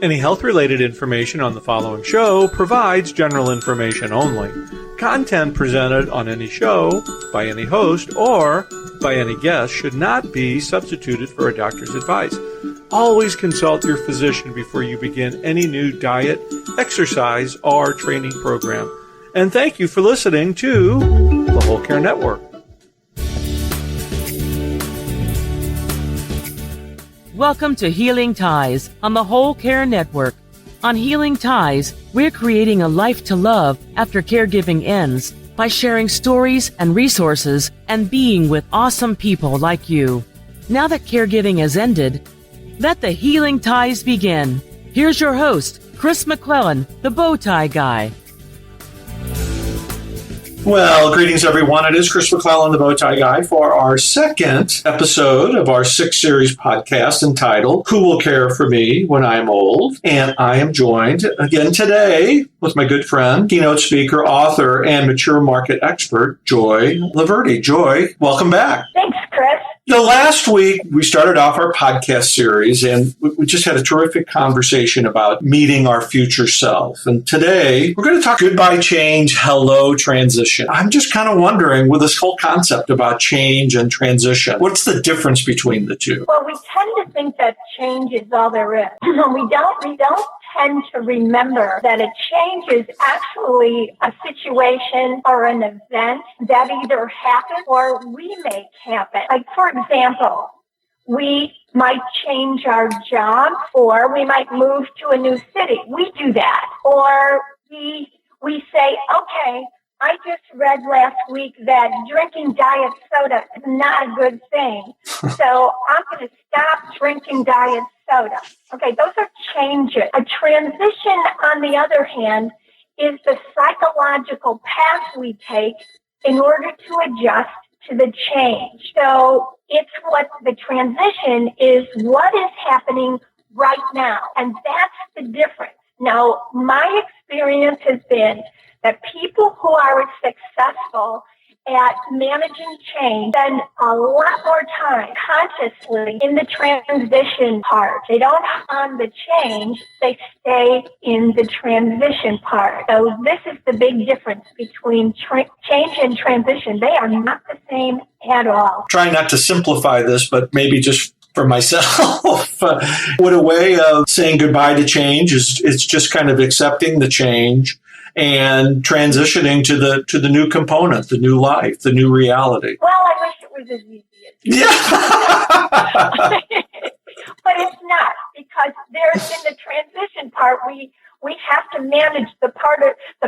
Any health-related information on the following show provides general information only. Content presented on any show, by any host, or by any guest should not be substituted for a doctor's advice. Always consult your physician before you begin any new diet, exercise, or training program. And thank you for listening to the Whole Care Network. Welcome to Healing Ties on the Whole Care Network. On Healing Ties, we're creating a life to love after caregiving ends by sharing stories and resources and being with awesome people like you. Now that caregiving has ended, let the Healing Ties begin. Here's your host, Chris McClellan, the Bowtie Guy. Well, greetings, everyone. It is Chris McClellan, the Bowtie Guy, for our second episode of our 6-series podcast entitled, Who Will Care for Me When I'm Old? And I am joined again today with my good friend, keynote speaker, author, and mature market expert, Joy Loverde. Joy, welcome back. Thanks, Chris. Last week, we started off our podcast series, and we just had a terrific conversation about meeting our future self. And today, we're going to talk goodbye change, hello transition. I'm just kind of wondering, with this whole concept about change and transition, what's the difference between the two? Well, we tend to think that change is all there is. We don't tend to remember that a change is actually a situation or an event that either happens or we make happen. Like, for example, we might change our job, or we might move to a new city. We do that. Or we say, okay, I just read last week that drinking diet soda is not a good thing. So I'm going to stop drinking diet soda. Okay, those are changes. A transition, on the other hand, is the psychological path we take in order to adjust to the change. So it's what the transition is, what is happening right now. And that's the difference. Now, my experience has been that people who are successful at managing change spend a lot more time consciously in the transition part. They don't on the change, they stay in the transition part. So this is the big difference between change and transition. They are not the same at all. Trying not to simplify this, but maybe just for myself, what a way of saying goodbye to change is it's just kind of accepting the change and transitioning to the new component, the new life, the new reality. Well, I wish it was as easy as that. Yeah. But it's not, because there's in the transition part, we have to manage the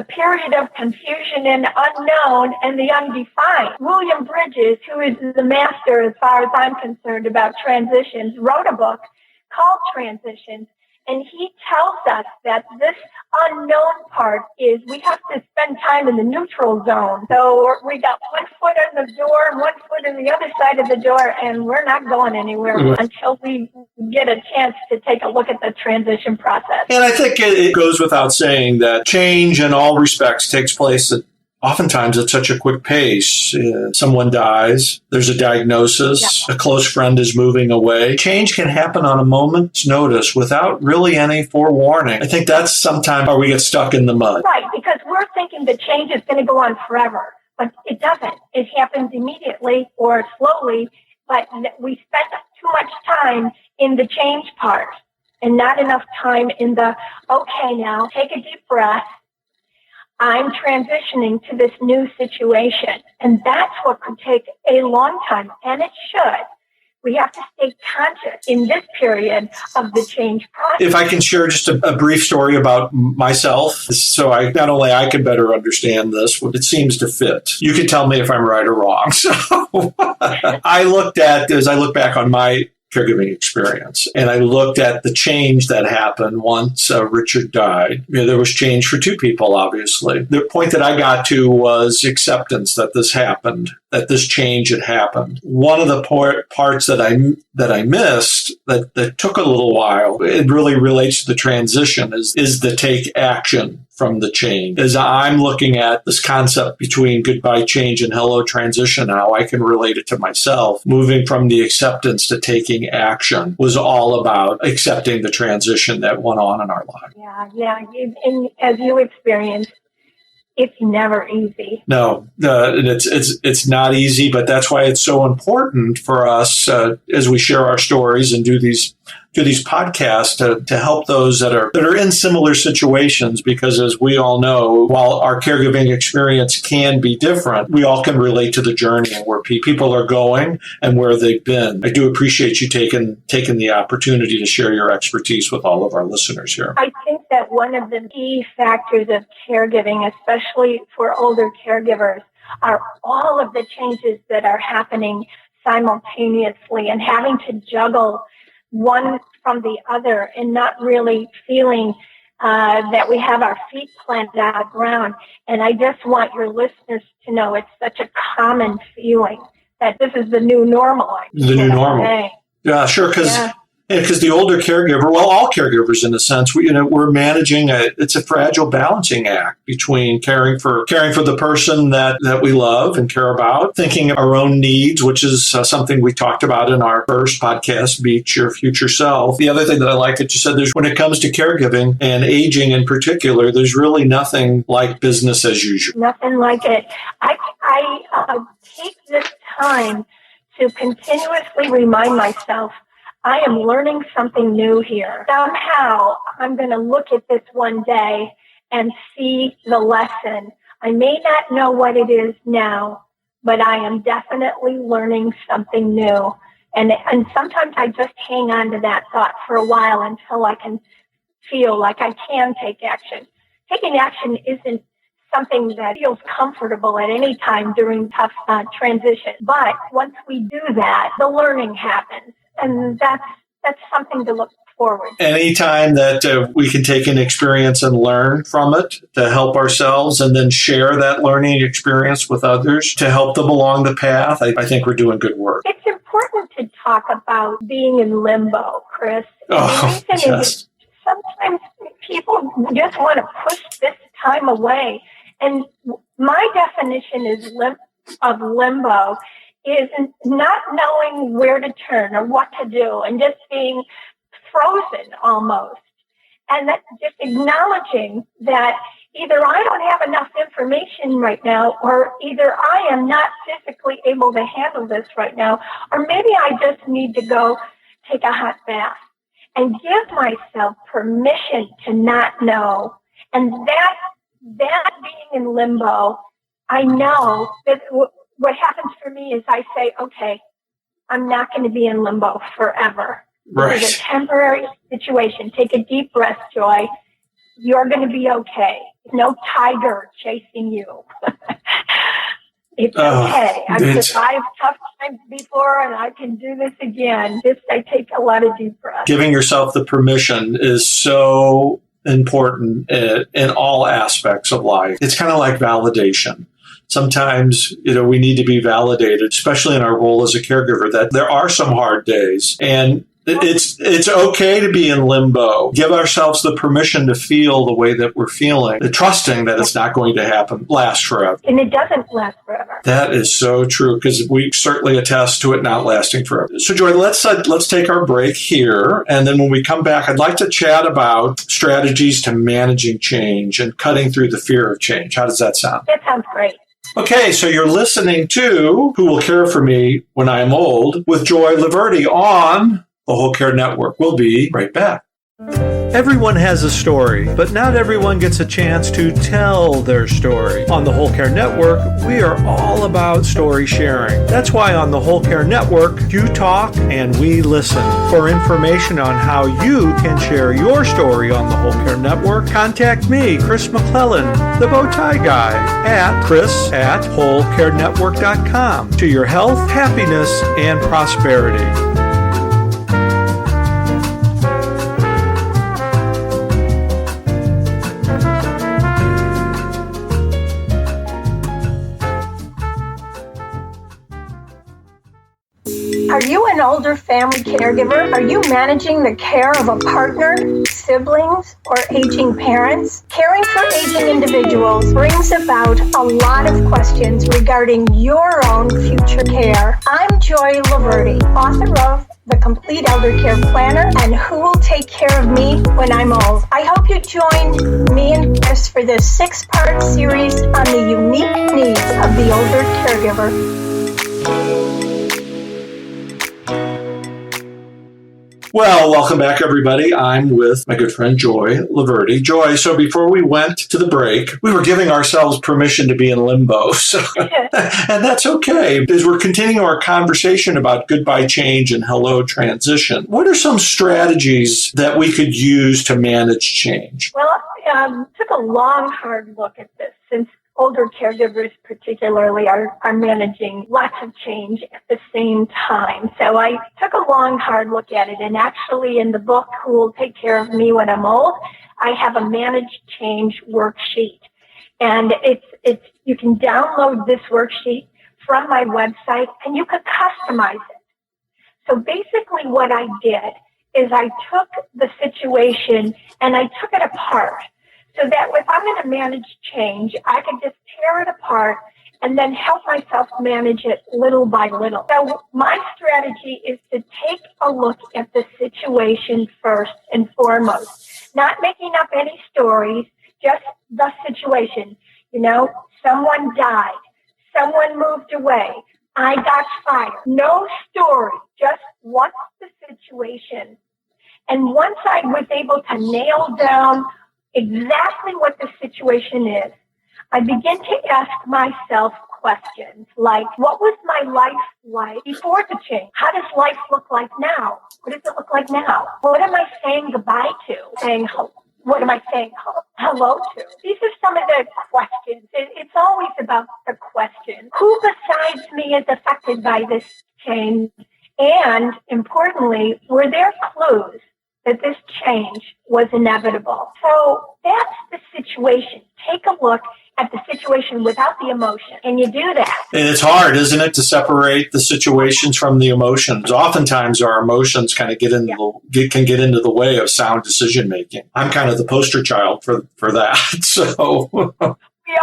period of confusion and unknown and the undefined. William Bridges, who is the master as far as I'm concerned about transitions, wrote a book called Transitions. And he tells us that this unknown part is we have to spend time in the neutral zone. So we got one foot in the door and one foot in the other side of the door, and we're not going anywhere until we get a chance to take a look at the transition process. And I think it goes without saying that change in all respects takes place oftentimes at such a quick pace. Someone dies, there's a diagnosis, a close friend is moving away. Change can happen on a moment's notice without really any forewarning. I think that's sometimes where we get stuck in the mud. Right, because we're thinking the change is going to go on forever, but it doesn't. It happens immediately or slowly, but we spend too much time in the change part and not enough time in the, okay, now take a deep breath. I'm transitioning to this new situation. And that's what could take a long time, and it should. We have to stay conscious in this period of the change process. If I can share just a brief story about myself, so not only I can better understand this, it seems to fit. You can tell me if I'm right or wrong. So as I look back on my caregiving experience, and I looked at the change that happened once Richard died. There was change for two people, obviously. The point that I got to was acceptance that this happened, that this change had happened. One of the parts that I missed that took a little while, it really relates to the transition, is the take action from the change. As I'm looking at this concept between goodbye change and hello transition, how I can relate it to myself, moving from the acceptance to taking action was all about accepting the transition that went on in our lives. Yeah. And as you experienced, it's never easy. No, it's not easy, but that's why it's so important for us as we share our stories and do these podcasts to help those that are in similar situations, because as we all know, while our caregiving experience can be different, we all can relate to the journey and where people are going and where they've been. I do appreciate you taking the opportunity to share your expertise with all of our listeners here. I think that one of the key factors of caregiving, especially for older caregivers, are all of the changes that are happening simultaneously and having to juggle one from the other and not really feeling that we have our feet planted on the ground. And I just want your listeners to know it's such a common feeling that this is the new normal. The new normal. Yeah, sure. Because the older caregiver, well, all caregivers in a sense, we're managing it's a fragile balancing act between caring for the person that we love and care about, thinking of our own needs, which is something we talked about in our first podcast, Meet Your Future Self. The other thing that I like that you said, when it comes to caregiving and aging in particular, there's really nothing like business as usual. Nothing like it. I take this time to continuously remind myself I am learning something new here. Somehow, I'm going to look at this one day and see the lesson. I may not know what it is now, but I am definitely learning something new. And sometimes I just hang on to that thought for a while until I can feel like I can take action. Taking action isn't something that feels comfortable at any time during tough transition. But once we do that, the learning happens. And that's something to look forward to. Anytime that we can take an experience and learn from it to help ourselves and then share that learning experience with others to help them along the path, I think we're doing good work. It's important to talk about being in limbo, Chris. Oh, the reason yes. is sometimes people just want to push this time away. And my definition of limbo is not knowing where to turn or what to do and just being frozen almost. And that just acknowledging that either I don't have enough information right now, or either I am not physically able to handle this right now, or maybe I just need to go take a hot bath and give myself permission to not know. And that being in limbo, I know that what happens for me is I say, okay, I'm not going to be in limbo forever. Right. This is a temporary situation. Take a deep breath, Joy. You're going to be okay. No tiger chasing you. It's okay. I've survived tough times before, and I can do this again. I take a lot of deep breaths. Giving yourself the permission is so important in all aspects of life. It's kind of like validation. Sometimes, we need to be validated, especially in our role as a caregiver, that there are some hard days. And it's okay to be in limbo. Give ourselves the permission to feel the way that we're feeling, trusting that it's not going to last forever. And it doesn't last forever. That is so true, because we certainly attest to it not lasting forever. So, Joy, let's take our break here. And then when we come back, I'd like to chat about strategies to managing change and cutting through the fear of change. How does that sound? That sounds great. Okay, so you're listening to Who Will Care for Me When I Am Old with Joy Loverde on the Whole Care Network. We'll be right back. Everyone has a story, but not everyone gets a chance to tell their story. On the Whole Care Network, we are all about story sharing. That's why on the Whole Care Network, you talk and we listen. For information on how you can share your story on the Whole Care Network, contact me, Chris McClellan, the Bowtie Guy, at chris@wholecarenetwork.com. To your health, happiness, and prosperity. Are you an older older family caregiver? Are you managing the care of a partner, siblings, or aging parents? Caring for aging individuals brings about a lot of questions regarding your own future care. I'm Joy Loverde, author of The Complete Elder Care Planner and Who Will Take Care of Me When I'm Old. I hope you join me and Chris for this 6-part series on the unique needs of the older caregiver. Well, welcome back, everybody. I'm with my good friend, Joy Loverde. Joy, so before we went to the break, we were giving ourselves permission to be in limbo. So, and that's okay, as we're continuing our conversation about goodbye change and hello transition. What are some strategies that we could use to manage change? Well, took a long, hard look at this since older caregivers particularly are managing lots of change at the same time. So I took a long, hard look at it. And actually in the book, Who Will Take Care of Me When I'm Old, I have a manage change worksheet. And it's you can download this worksheet from my website and you could customize it. So basically what I did is I took the situation and I took it apart. So that if I'm going to manage change, I can just tear it apart and then help myself manage it little by little. So my strategy is to take a look at the situation first and foremost, not making up any stories, just the situation. You know, someone died, someone moved away, I got fired. No story, just what's the situation. And once I was able to nail down exactly what the situation is, I begin to ask myself questions like, what was my life like before the change? How does life look like now? What does it look like now? What am I saying goodbye to? What am I saying hello to? These are some of the questions. It's always about the question. Who besides me is affected by this change? And importantly, were there clues that this change was inevitable? So that's the situation. Take a look at the situation without the emotion, and you do that. And it's hard, isn't it, to separate the situations from the emotions? Oftentimes, our emotions kind of can get into the way of sound decision making. I'm kind of the poster child for that. So we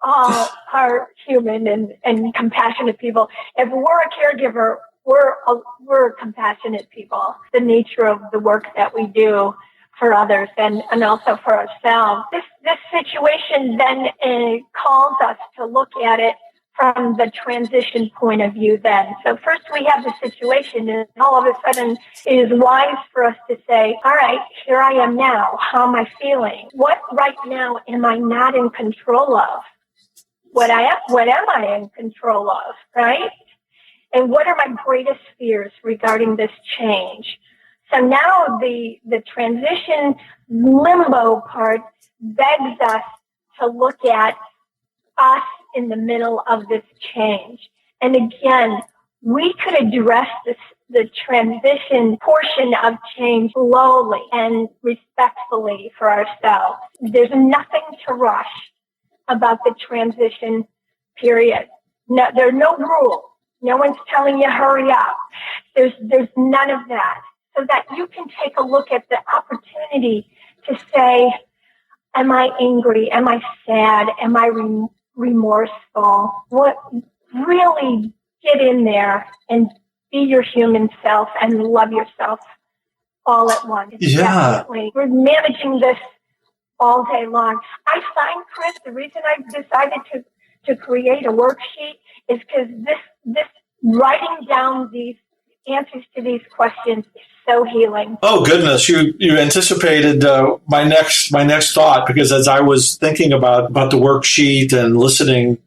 all are human and compassionate people. If we're a caregiver, we're compassionate people. The nature of the work that we do for others and also for ourselves. This situation then calls us to look at it from the transition point of view then. So first we have the situation, and all of a sudden it is wise for us to say, all right, here I am now. How am I feeling? What right now am I not in control of? What am I in control of, right? And what are my greatest fears regarding this change? So now the transition limbo part begs us to look at us in the middle of this change. And again, we could address the transition portion of change slowly and respectfully for ourselves. There's nothing to rush about the transition period. No, there are no rules. No one's telling you hurry up. There's none of that. So that you can take a look at the opportunity to say, am I angry? Am I sad? Am I remorseful? What really get in there and be your human self and love yourself all at once. Yeah. Definitely. We're managing this all day long. I find, Chris, the reason I've decided to create a worksheet is because this writing down these answers to these questions is so healing. Oh goodness, you anticipated my next thought, because as I was thinking about the worksheet and listening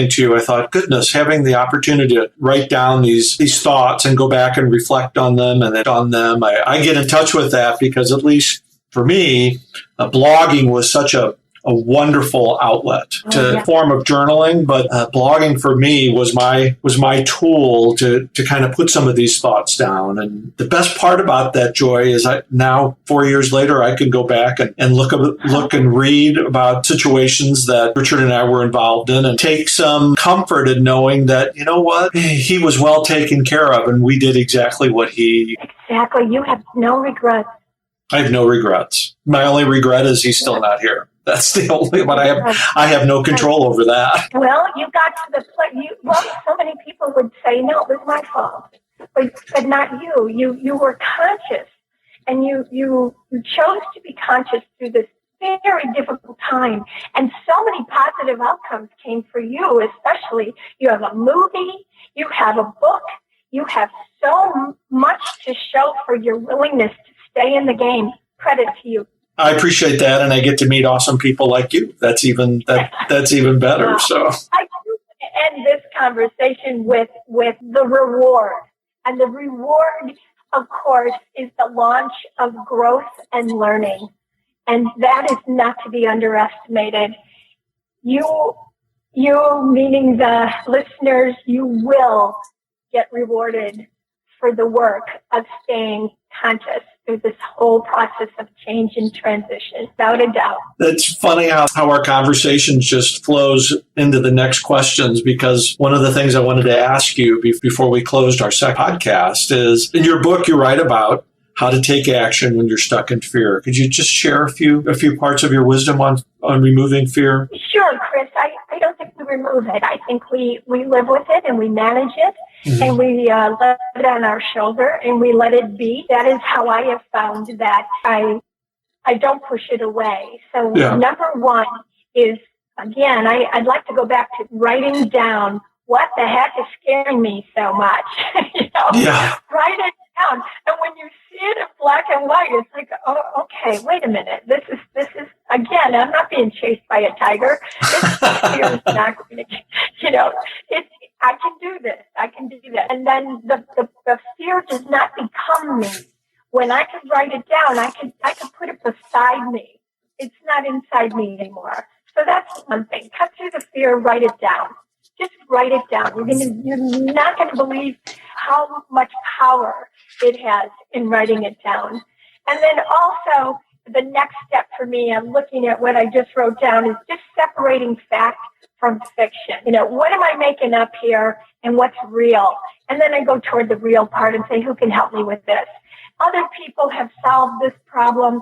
to you, I thought, goodness, having the opportunity to write down these thoughts and go back and reflect on them I get in touch with that, because at least for me, blogging was such a a wonderful outlet to form of journaling, but blogging for me was my tool to kind of put some of these thoughts down. And the best part about that, Joy, is now 4 years later, I can go back and look and read about situations that Richard and I were involved in and take some comfort in knowing that, you know what, he was well taken care of and we did exactly what he... Exactly. You have no regrets. I have no regrets. My only regret is he's still not here. That's the only one. I have no control over that. Well, you got to the place. So many people would say, no, it was my fault, but not you. You were conscious, and you chose to be conscious through this very difficult time. And so many positive outcomes came for you, especially you have a movie, you have a book, you have so much to show for your willingness to stay in the game. Credit to you. I appreciate that, and I get to meet awesome people like you. That's even better. So I do end this conversation with the reward, and the reward, of course, is the launch of growth and learning, and that is not to be underestimated. You meaning the listeners, you will get rewarded for the work of staying conscious through this whole process of change and transition, without a doubt. It's funny how our conversation just flows into the next questions, because one of the things I wanted to ask you before we closed our second podcast is, in your book, you write about how to take action when you're stuck in fear. Could you just share a few parts of your wisdom on removing fear? Sure, Chris. I don't think we remove it. I think we live with it and we manage it. Mm-hmm. And we let it on our shoulder and we let it be. That is how I have found that I don't push it away. So Number one is, again, I'd like to go back to writing down what the heck is scaring me so much. Write it down. And when you see it in black and white, it's like, oh, okay, wait a minute. This is again, I'm not being chased by a tiger. This fear is not going to, I can do this. I can do that. And then the fear does not become me. When I can write it down, I can put it beside me. It's not inside me anymore. So that's one thing. Cut through the fear, write it down. Just write it down. You're not going to believe how much power it has in writing it down. And then also, the next step for me, I'm looking at what I just wrote down, is just separating fact from fiction. What am I making up here and what's real? And then I go toward the real part and say, who can help me with this? Other people have solved this problem.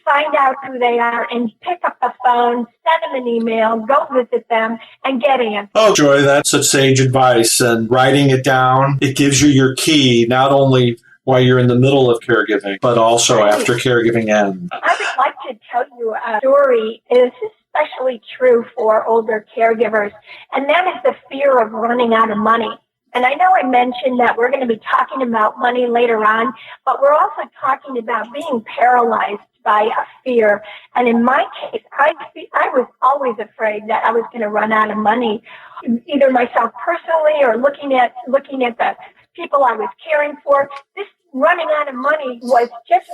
Find out who they are and pick up the phone, send them an email, go visit them, and get answers. Oh, Joy, that's such sage advice. And writing it down, it gives you your key, not only while you're in the middle of caregiving, but also after caregiving ends. I would like to tell you a story. This is especially true for older caregivers, and that is the fear of running out of money. And I know I mentioned that we're going to be talking about money later on, but we're also talking about being paralyzed by a fear. And in my case, I was always afraid that I was going to run out of money, either myself personally or looking at the people I was caring for. This running out of money was just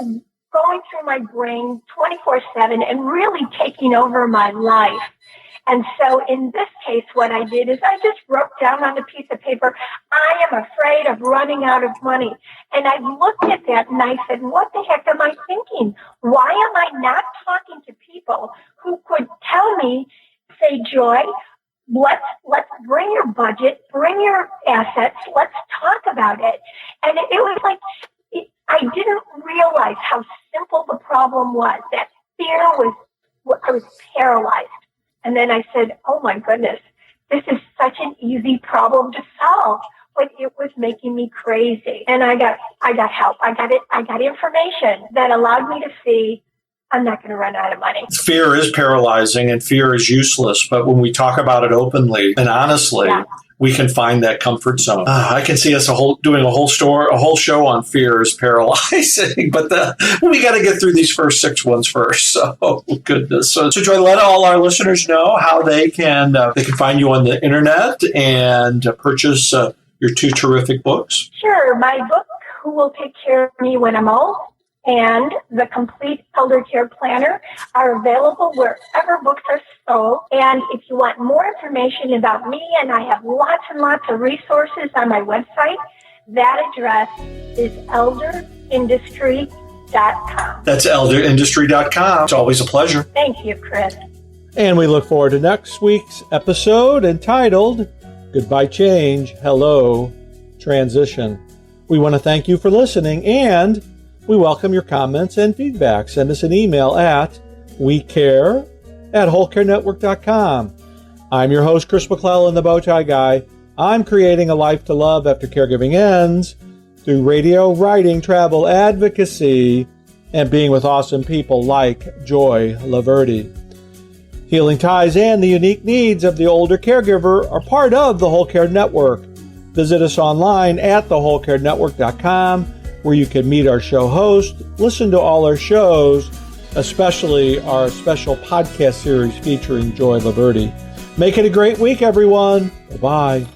going through my brain 24/7 and really taking over my life. And so in this case, what I did is I just wrote down on a piece of paper, I am afraid of running out of money. And I looked at that and I said, what the heck am I thinking? Why am I not talking to people who could tell me, say, Joy, let's bring your budget, bring your assets, let's talk about it. And it was like, I didn't realize how simple the problem was. That fear was, I was paralyzed. And then I said, oh my goodness, this is such an easy problem to solve. But it was making me crazy. And I got help. I got information that allowed me to see I'm not going to run out of money. Fear is paralyzing and fear is useless. But when we talk about it openly and honestly, we can find that comfort zone. I can see us doing a whole show on fear is paralyzing, but we got to get through these first 6 ones first. So goodness. So Joy, let all our listeners know how they can find you on the internet and purchase your 2 terrific books. Sure. My book, Who Will Take Care of Me When I'm Old, and the Complete Elder Care Planner are available wherever books are sold. And if you want more information about me, and I have lots and lots of resources on my website, that address is elderindustry.com. That's elderindustry.com. It's always a pleasure. Thank you, Chris. And we look forward to next week's episode entitled Goodbye Change, Hello Transition. We want to thank you for listening, and we welcome your comments and feedback. Send us an email at wecare@wholecarenetwork.com. I'm your host, Chris McClellan, the Bowtie Guy. I'm creating a life to love after caregiving ends through radio, writing, travel, advocacy, and being with awesome people like Joy Loverde. Healing Ties and the unique needs of the older caregiver are part of the Whole Care Network. Visit us online at thewholecarenetwork.com, where you can meet our show host, listen to all our shows, especially our special podcast series featuring Joy Loverde. Make it a great week, everyone. Bye-bye.